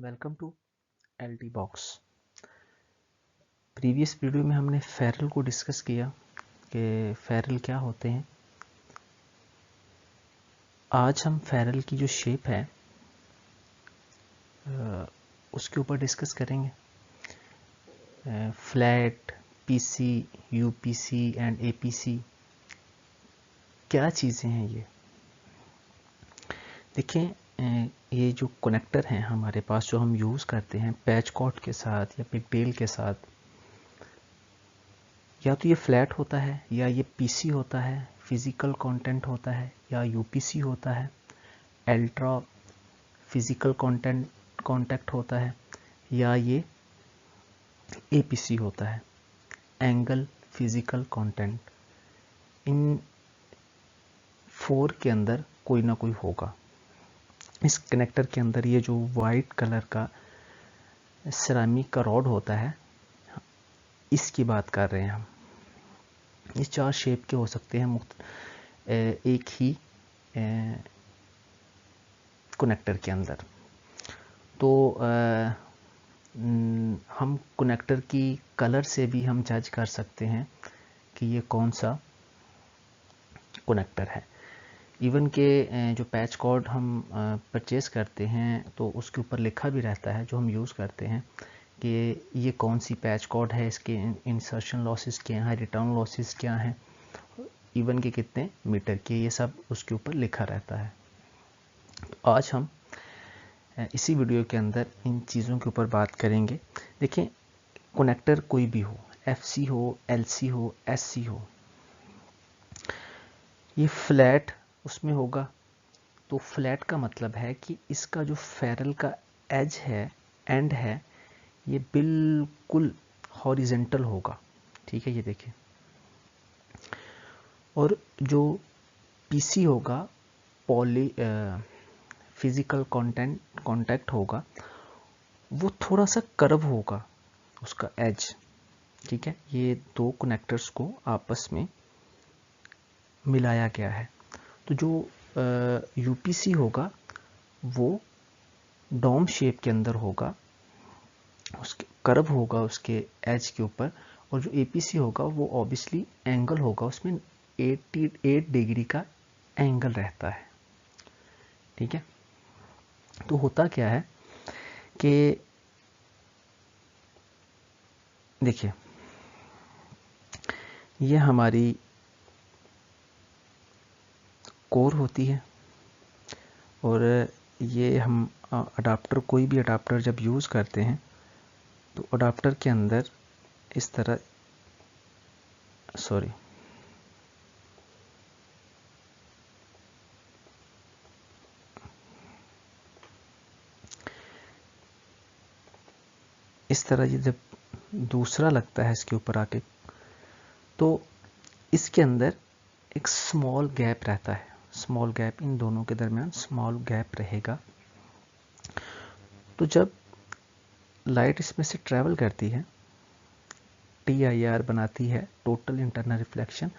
Welcome to LT box. Previous video में हमने Feral को डिस्कस किया कि फेरल क्या होते हैं। आज हम फेरल की जो शेप है उसके ऊपर डिस्कस करेंगे। Flat, PC, UPC and APC क्या चीज़ें हैं ये। देखें, ये जो कनेक्टर हैं हमारे पास जो हम यूज़ करते हैं पैच कॉर्ड के साथ या पिगटेल के साथ, या तो ये फ्लैट होता है या ये पीसी होता है, फिजिकल कंटेंट होता है, या यूपीसी होता है, अल्ट्रा फिजिकल कांटेक्ट होता है, या ये एपीसी होता है, एंगल फिजिकल कंटेंट। इन 4 के अंदर कोई ना कोई होगा। इस कनेक्टर के अंदर ये जो वाइट कलर का सिरामिक का रॉड होता है, इसकी बात कर रहे हैं हम। इस 4 शेप के हो सकते हैं एक ही कनेक्टर के अंदर। तो हम कनेक्टर की कलर से भी हम जज कर सकते हैं कि ये कौन सा कनेक्टर है। इवन के जो पैच कॉर्ड हम परचेज़ करते हैं तो उसके ऊपर लिखा भी रहता है जो हम यूज़ करते हैं कि ये कौन सी पैच कॉर्ड है, इसके इंसर्शन लॉसेस क्या हैं, रिटर्न लॉसेस क्या हैं, इवन के कितने मीटर के, ये सब उसके ऊपर लिखा रहता है। तो आज हम इसी वीडियो के अंदर इन चीज़ों के ऊपर बात करेंगे। देखें, कनेक्टर कोई भी हो, FC हो, LC हो, SC हो, ये फ्लैट उसमें होगा। तो फ्लैट का मतलब है कि इसका जो फेरल का एज है, एंड है, ये बिल्कुल हॉरिजेंटल होगा। ठीक है, ये देखिए। और जो पीसी होगा, पॉली फिजिकल कांटेक्ट होगा, वो थोड़ा सा कर्व होगा उसका एज। ठीक है, ये 2 कनेक्टर्स को आपस में मिलाया गया है। तो जो यूपीसी होगा वो डोम शेप के अंदर होगा, उसके कर्व होगा उसके एज के ऊपर। और जो एपीसी होगा वो ऑब्वियसली एंगल होगा, उसमें 88 डिग्री का एंगल रहता है। ठीक है, तो होता क्या है कि देखिए, ये हमारी कोर होती है और ये हम अडाप्टर, कोई भी अडाप्टर जब यूज़ करते हैं तो अडाप्टर के अंदर इस तरह, सॉरी, इस तरह ये जब दूसरा लगता है इसके ऊपर आके, तो इसके अंदर एक स्मॉल गैप रहता है। स्मॉल गैप, इन दोनों के दरमियान स्मॉल गैप रहेगा। तो जब लाइट इसमें से ट्रैवल करती है, TIR बनाती है, टोटल इंटरनल रिफ्लेक्शन,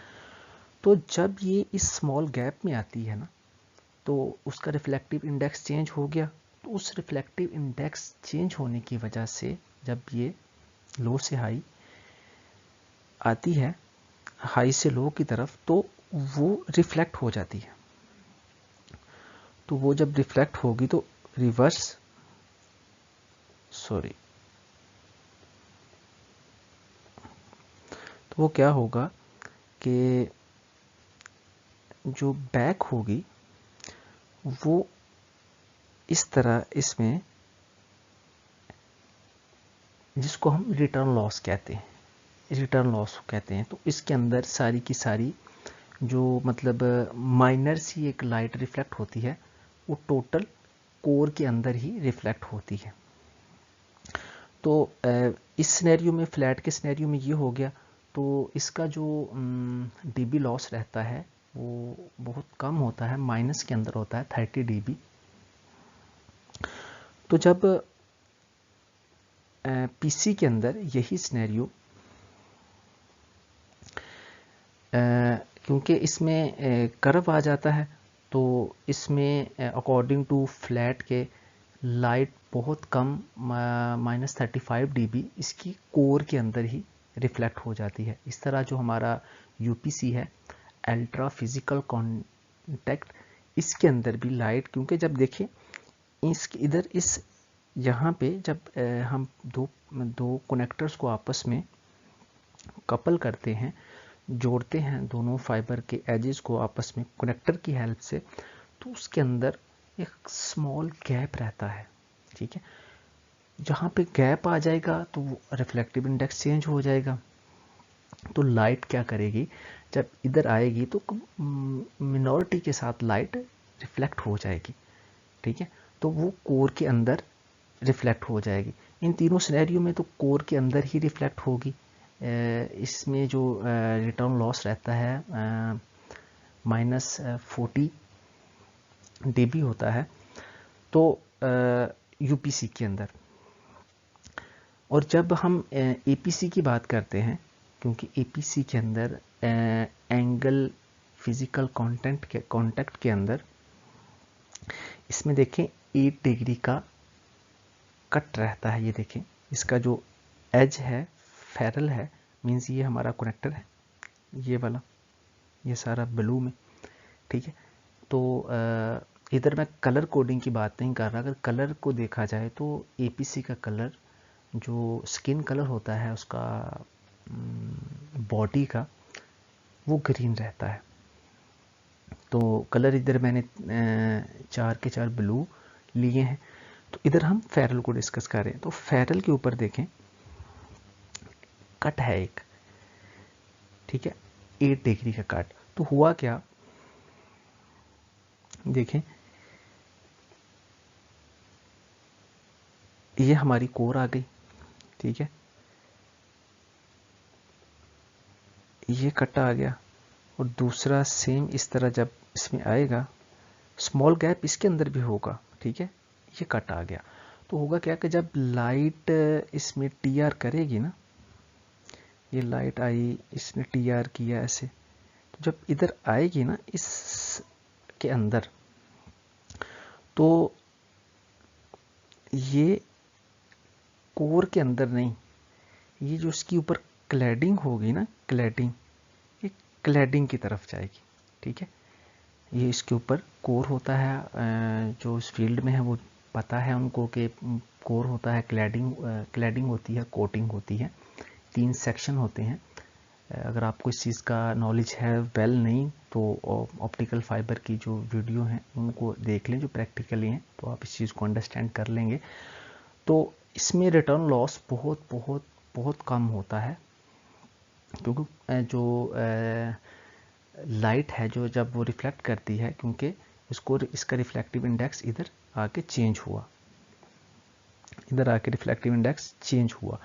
तो जब ये इस स्मॉल गैप में आती है ना, तो उसका रिफ्लेक्टिव इंडेक्स चेंज हो गया। तो उस रिफ्लेक्टिव इंडेक्स चेंज होने की वजह से जब ये लो से हाई आती है, हाई से लो की तरफ, तो वो रिफ्लेक्ट हो जाती है। तो वो जब रिफ्लेक्ट होगी तो रिवर्स, सॉरी, तो वो क्या होगा कि जो बैक होगी वो इस तरह, इसमें जिसको हम रिटर्न लॉस कहते हैं, रिटर्न लॉस कहते हैं, तो इसके अंदर सारी की सारी जो मतलब माइनर सी एक लाइट रिफ्लेक्ट होती है, वो टोटल कोर के अंदर ही रिफ्लेक्ट होती है। तो इस सिनेरियो में, फ्लैट के सिनेरियो में ये हो गया। तो इसका जो dB लॉस रहता है वो बहुत कम होता है, माइनस के अंदर होता है, 30 dB। तो जब पीसी के अंदर यही सिनेरियो, क्योंकि इसमें कर्व आ जाता है, तो इसमें अकॉर्डिंग टू फ्लैट के लाइट बहुत कम -35 dB इसकी कोर के अंदर ही रिफ्लेक्ट हो जाती है। इस तरह जो हमारा यूपीसी है, अल्ट्रा फिजिकल कॉन्टैक्ट, इसके अंदर भी लाइट, क्योंकि जब देखें इस इधर इस यहाँ पे जब हम दो कनेक्टर्स को आपस में कपल करते हैं, जोड़ते हैं दोनों फाइबर के एजेस को आपस में कनेक्टर की हेल्प से, तो उसके अंदर एक स्मॉल गैप रहता है। ठीक है, जहाँ पे गैप आ जाएगा तो वो रिफ्लेक्टिव इंडेक्स चेंज हो जाएगा। तो लाइट क्या करेगी, जब इधर आएगी तो मिनॉरिटी के साथ लाइट रिफ्लेक्ट हो जाएगी। ठीक है, तो वो कोर के अंदर रिफ्लेक्ट हो जाएगी। इन तीनों सिनेरियो में तो कोर के अंदर ही रिफ्लेक्ट होगी। इसमें जो रिटर्न लॉस रहता है -40 dB होता है, तो यूपीसी के अंदर। और जब हम एपीसी की बात करते हैं, क्योंकि एपीसी के अंदर एंगल फिजिकल कॉन्टैक्ट के अंदर इसमें देखें 8 डिग्री का कट रहता है। ये देखें, इसका जो एज है फेरल है, मीन्स ये हमारा कनेक्टर है, ये वाला, ये सारा ब्लू में। ठीक है, तो इधर मैं कलर कोडिंग की बात नहीं कर रहा। अगर कलर को देखा जाए तो एपीसी का कलर जो स्किन कलर होता है उसका बॉडी का, वो ग्रीन रहता है। तो कलर इधर मैंने 4 के 4 ब्लू लिए हैं। तो इधर हम फेरल को डिस्कस कर रहे हैं। तो फेरल के ऊपर देखें कट है एक, ठीक है, 8 डिग्री का कट। तो हुआ क्या, देखें ये हमारी कोर आ गई। ठीक है, ये कटा आ गया, और दूसरा सेम इस तरह जब इसमें आएगा, स्मॉल गैप इसके अंदर भी होगा। ठीक है, ये कट आ गया। तो होगा क्या कि जब लाइट इसमें टीआर करेगी ना, ये लाइट आई, इसने टीआर किया ऐसे, तो जब इधर आएगी ना इस के अंदर, तो ये कोर के अंदर नहीं, ये जो इसके ऊपर क्लैडिंग होगी ना, क्लैडिंग, ये क्लैडिंग की तरफ जाएगी। ठीक है, ये इसके ऊपर कोर होता है, जो इस फील्ड में है वो पता है उनको कि कोर होता है, क्लैडिंग होती है, कोटिंग होती है, 3 सेक्शन होते हैं। अगर आपको इस चीज़ का नॉलेज है वेल नहीं, तो ऑप्टिकल फाइबर की जो वीडियो हैं उनको देख लें जो प्रैक्टिकली हैं, तो आप इस चीज़ को अंडरस्टैंड कर लेंगे। तो इसमें रिटर्न लॉस बहुत बहुत बहुत कम होता है, क्योंकि जो लाइट है जो जब वो रिफ्लेक्ट करती है, क्योंकि इसका रिफ्लेक्टिव इंडेक्स इधर आके चेंज हुआ, इधर आके रिफ्लेक्टिव इंडेक्स चेंज हुआ,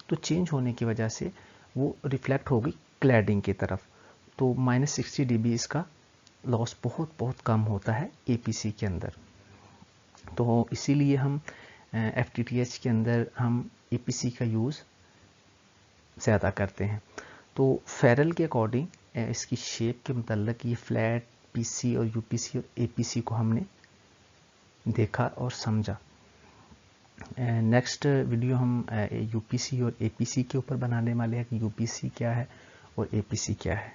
तो चेंज होने की वजह से वो रिफ्लेक्ट होगी क्लैडिंग की तरफ। तो -60 dB इसका लॉस बहुत बहुत कम होता है एपीसी के अंदर। तो इसीलिए हम एफटीटीएच के अंदर हम एपीसी का यूज़ ज़्यादा करते हैं। तो फेरल के अकॉर्डिंग इसकी शेप के मतलब ये फ्लैट पीसी और यूपीसी और एपीसी को हमने देखा और समझा। नेक्स्ट वीडियो हम यूपीसी और एपीसी के ऊपर बनाने वाले हैं कि यूपीसी क्या है और एपीसी क्या है।